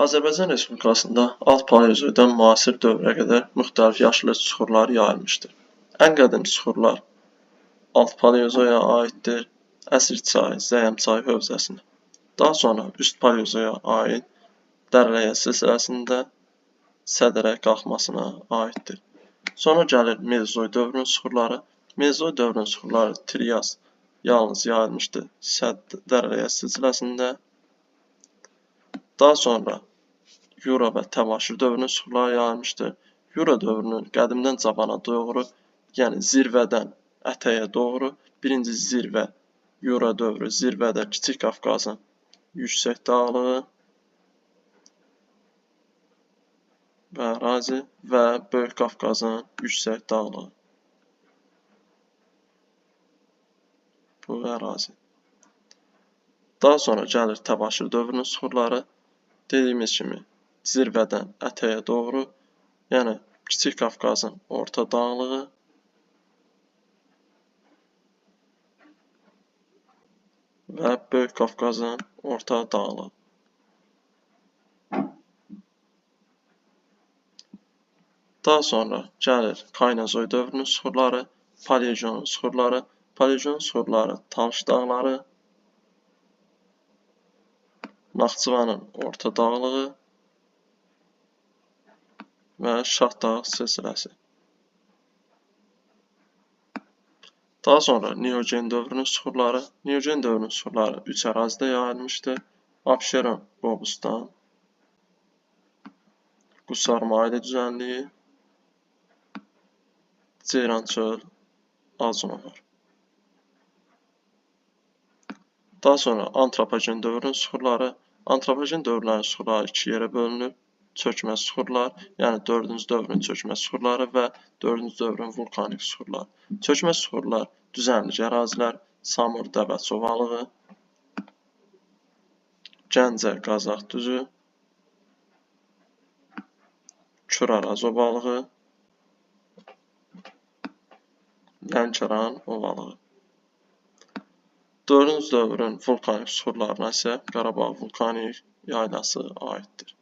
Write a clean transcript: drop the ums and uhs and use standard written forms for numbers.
Azərbaycan Respublikasında alt paleozoydan müasir dövrə qədər müxtəlif yaşıllıq süxurları yayılmışdır. Ən qədim süxurlar alt paleozoya aiddir, Əsr çayı, Zəyəm çayı hövzəsinə. Daha sonra üst paleozoya aid Dərrəyə silsiləsində Sədərək qalxmasına aiddir. Sonra gəlir Mezozoy dövrünün süxurları. Mezozoy dövrünün süxurları Trias yalnız yayılmışdır Dərrəyə silsiləsində. Daha sonra Yura və Təbaşir dövrünün süxurları yayılmışdır. Yura dövrünün qədimdən cavana doğru, yəni zirvədən ətəyə doğru, birinci zirvə, Yura dövrü, zirvədə Kiçik Qafqazın yüksək dağlığı və ərazi və Böyük Qafqazın yüksək dağlığı. Bu ərazi. Daha sonra gəlir Təbaşir dövrünün süxurları. Dediyimiz kimi zirvədən ətəyə doğru, yəni Kiçik Qafqazın orta dağlığı və Böyük Qafqazın orta dağlığı. Daha sonra gəlir Kaynazoy dövrünün süxurları, Paleogenun süxurları. Paleogenun süxurları Talış dağları, Naxçıvanın orta dağlığı və Şahdağ silsiləsi. Daha sonra Neogen dövrünün süxurları. Neogen dövrünün süxurları 3 ərazidə yayılmışdır. Abşeron, Qobustan, Qusarma ailə düzənliyi, Ceyrançöl, Acunahar. Daha sonra Antropogen dövrünün süxurları. Antropogen dövrlərin süxurları 2 yerə bölünür. Çökmə süxurlar, yəni 4-cü dövrün çökmə süxurları və 4-cü dövrün vulkanik süxurları. Çökmə süxurlar düzənlik ərazilər, Samur Dəvəç ovalığı, Gəncə Qazax düzü, Küraraz ovalığı, Lənkəran ovalığı. 4-cü dövrün vulkanik süxurlarına isə Qarabağ vulkanik yaylası aiddir.